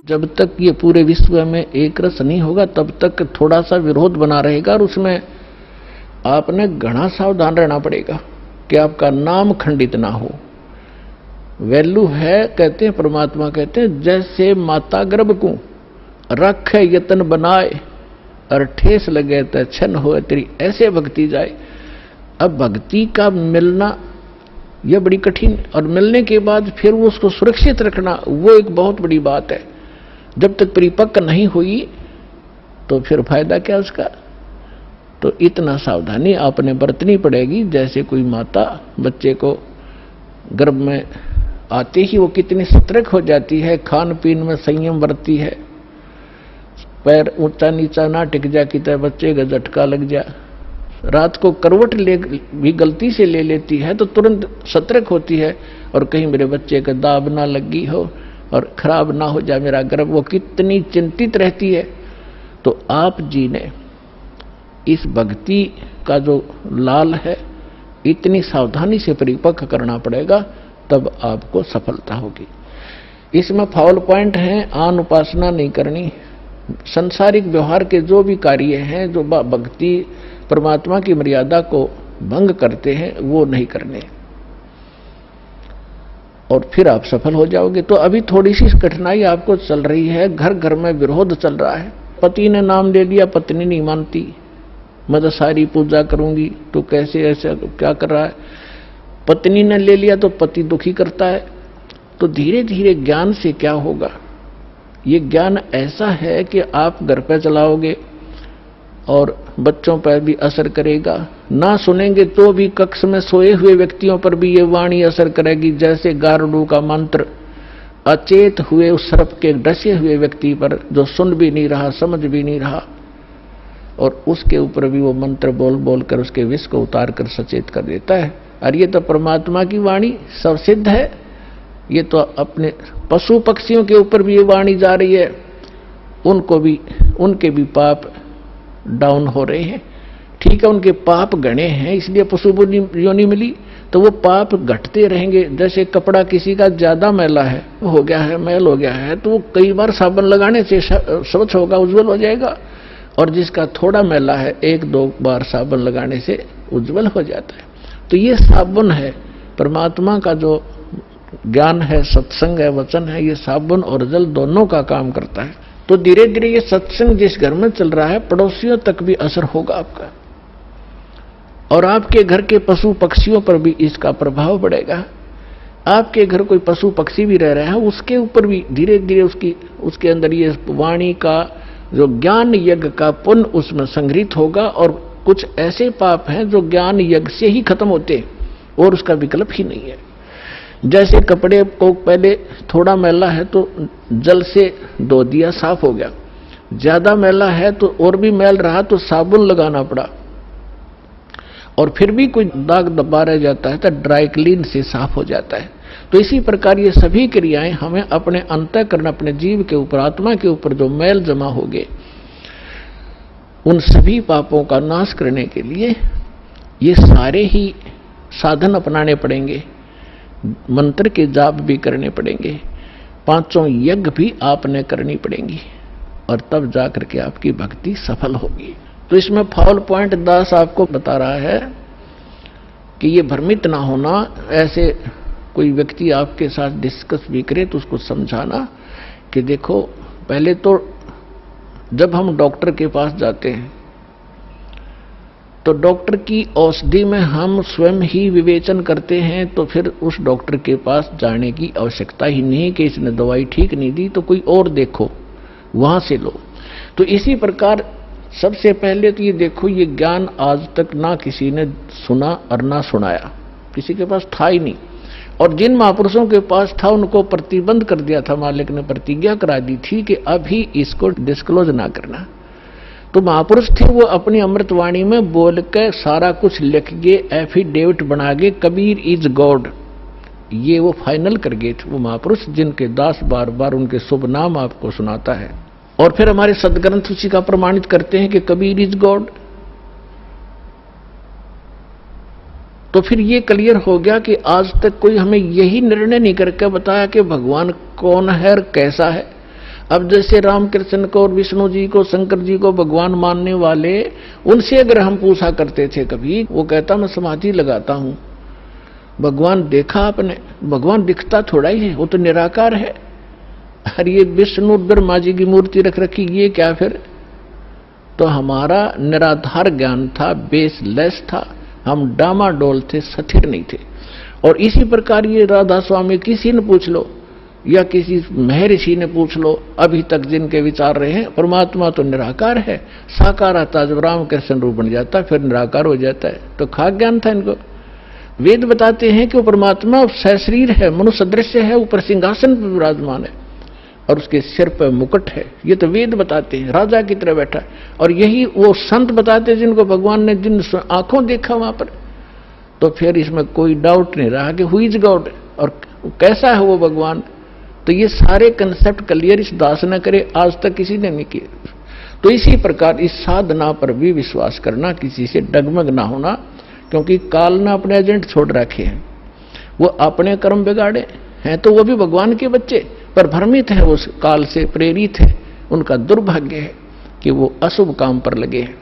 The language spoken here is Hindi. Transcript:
जब तक ये पूरे विश्व में एक रस नहीं होगा तब तक थोड़ा सा विरोध बना रहेगा, और उसमें आपने घना सावधान रहना पड़ेगा कि आपका नाम खंडित ना हो। वैल्यू है, कहते हैं परमात्मा कहते हैं, जैसे माता गर्भ को रखे यतन बनाए और ठेस लगे तो छन हो तेरी, ऐसे भक्ति जाए। अब भक्ति का मिलना यह बड़ी कठिन, और मिलने के बाद फिर वो उसको सुरक्षित रखना वो एक बहुत बड़ी बात है। जब तक परिपक्व नहीं हुई तो फिर फायदा क्या उसका। तो इतना सावधानी आपने बरतनी पड़ेगी। जैसे कोई माता बच्चे को गर्भ में आते ही वो कितनी सतर्क हो जाती है, खान पीन में संयम बरतती है, पैर ऊंचा नीचा ना टिक जा कि बच्चे का झटका लग जा, रात को करवट ले भी गलती से ले लेती है तो तुरंत सतर्क होती है, और कहीं मेरे बच्चे का दाब ना लगी हो और खराब ना हो जाए मेरा गर्भ, वो कितनी चिंतित रहती है। तो आप जी ने इस भक्ति का जो लाल है इतनी सावधानी से परिपक्व करना पड़ेगा, तब आपको सफलता होगी। इसमें फाउल पॉइंट है, आन उपासना नहीं करनी, संसारिक व्यवहार के जो भी कार्य हैं जो भक्ति परमात्मा की मर्यादा को भंग करते हैं वो नहीं करने, और फिर आप सफल हो जाओगे। तो अभी थोड़ी सी कठिनाई आपको चल रही है, घर घर में विरोध चल रहा है। पति ने नाम ले लिया, पत्नी नहीं मानती, मैं तो सारी पूजा करूंगी, तो कैसे ऐसा क्या कर रहा है। पत्नी ने ले लिया तो पति दुखी करता है। तो धीरे धीरे ज्ञान से क्या होगा, ये ज्ञान ऐसा है कि आप घर पे चलाओगे और बच्चों पर भी असर करेगा, ना सुनेंगे तो भी कक्ष में सोए हुए व्यक्तियों पर भी ये वाणी असर करेगी। जैसे गारुड़ का मंत्र अचेत हुए उस सर्प के डसे हुए व्यक्ति पर जो सुन भी नहीं रहा, समझ भी नहीं रहा, और उसके ऊपर भी वो मंत्र बोल बोल कर उसके विष को उतार कर सचेत कर देता है। और ये तो परमात्मा की वाणी सब सिद्ध है। ये तो अपने पशु पक्षियों के ऊपर भी ये वाणी जा रही है, उनको भी, उनके भी पाप डाउन हो रहे हैं। ठीक है, उनके पाप गणे हैं इसलिए पशु योनि मिली, तो वो पाप घटते रहेंगे। जैसे कपड़ा किसी का ज्यादा मैला है, हो गया है, मैल हो गया है, तो वो कई बार साबुन लगाने से स्वच्छ होगा, उज्जवल हो जाएगा, और जिसका थोड़ा मैला है एक दो बार साबुन लगाने से उज्जवल हो जाता है। तो ये साबुन है, परमात्मा का जो ज्ञान है, सत्संग है, वचन है, ये साबुन और जल दोनों का काम करता है। तो धीरे धीरे ये सत्संग जिस घर में चल रहा है पड़ोसियों तक भी असर होगा आपका, और आपके घर के पशु पक्षियों पर भी इसका प्रभाव पड़ेगा। आपके घर कोई पशु पक्षी भी रह रहा है उसके ऊपर भी धीरे धीरे उसके अंदर ये वाणी का जो ज्ञान यज्ञ का पुण्य उसमें संग्रहित होगा। और कुछ ऐसे पाप हैं जो ज्ञान यज्ञ से ही खत्म होते और उसका विकल्प ही नहीं है। जैसे कपड़े को पहले थोड़ा मैला है तो जल से धो दिया, साफ हो गया, ज्यादा मैला है तो और भी मैल रहा तो साबुन लगाना पड़ा, और फिर भी कोई दाग दबा रह जाता है तो ड्राई क्लीन से साफ हो जाता है। तो इसी प्रकार ये सभी क्रियाएं हमें अपने अंतःकरण, अपने जीव के ऊपर, आत्मा के ऊपर जो मैल जमा हो गए उन सभी पापों का नाश करने के लिए ये सारे ही साधन अपनाने पड़ेंगे, मंत्र के जाप भी करने पड़ेंगे, पांचों यज्ञ भी आपने करनी पड़ेंगी, और तब जाकर के आपकी भक्ति सफल होगी। तो इसमें फाउल पॉइंट दास आपको बता रहा है कि ये भ्रमित ना होना। ऐसे कोई व्यक्ति आपके साथ डिस्कस भी करे तो उसको समझाना कि देखो, पहले तो जब हम डॉक्टर के पास जाते हैं तो डॉक्टर की औषधि में हम स्वयं ही विवेचन करते हैं, तो फिर उस डॉक्टर के पास जाने की आवश्यकता ही नहीं कि इसने दवाई ठीक नहीं दी तो कोई और देखो, वहां से लो। तो इसी प्रकार सबसे पहले तो ये देखो, ये ज्ञान आज तक ना किसी ने सुना और ना सुनाया, किसी के पास था ही नहीं। और जिन महापुरुषों के पास था उनको प्रतिबंध कर दिया था, मालिक ने प्रतिज्ञा करा दी थी कि अभी इसको डिस्क्लोज ना करना। तो महापुरुष थे, वो अपनी अमृतवाणी में बोल के सारा कुछ लिख गए, एफिडेविट बना गए, कबीर इज गॉड, ये वो फाइनल कर गए थे वो महापुरुष, जिनके दास बार बार उनके शुभ नाम आपको सुनाता है। और फिर हमारे सदग्रंथ उसी का प्रमाणित करते हैं कि कबीर इज गॉड। तो फिर ये क्लियर हो गया कि आज तक कोई हमें यही निर्णय नहीं करके बताया कि भगवान कौन है और कैसा है। अब जैसे रामकृष्ण को और विष्णु जी को, शंकर जी को भगवान मानने वाले, उनसे अगर हम पूछा करते थे कभी, वो कहता मैं समाधि लगाता हूं, भगवान देखा आपने? भगवान दिखता थोड़ा ही है, वो तो निराकार है। अरे ये विष्णु ब्रह्मा जी की मूर्ति रख रखी, ये क्या फिर? तो हमारा निराधार ज्ञान था, बेसलेस था, हम डामाडोल थे, स्थिर नहीं थे। और इसी प्रकार ये राधा स्वामी किसी ने पूछ लो या किसी महर्षि ने पूछ लो, अभी तक जिनके विचार रहे हैं, परमात्मा तो निराकार है, साकार आता जब रामकृष्ण रूप बन जाता फिर निराकार हो जाता है। तो खाक ज्ञान था इनको। वेद बताते हैं कि वो परमात्मा सशरीर है, मनुष्य दृश्य है, ऊपर सिंहासन पर विराजमान है और उसके सिर पर मुकुट है। ये तो वेद बताते हैं, राजा की तरह बैठा। और यही वो संत बताते जिनको भगवान ने जिन आंखों देखा वहां पर। तो फिर इसमें कोई डाउट नहीं रहा कि हु इज गॉड और कैसा है वो भगवान। तो ये सारे कंसेप्ट क्लियर इस दास ने करे, आज तक किसी ने नहीं किए। तो इसी प्रकार इस साधना पर भी विश्वास करना, किसी से डगमग ना होना, क्योंकि काल ने अपने एजेंट छोड़ रखे हैं, वो अपने कर्म बिगाड़े हैं। तो वो भी भगवान के बच्चे पर भ्रमित है, उस काल से प्रेरित है। उनका दुर्भाग्य है कि वो अशुभ काम पर लगे हैं।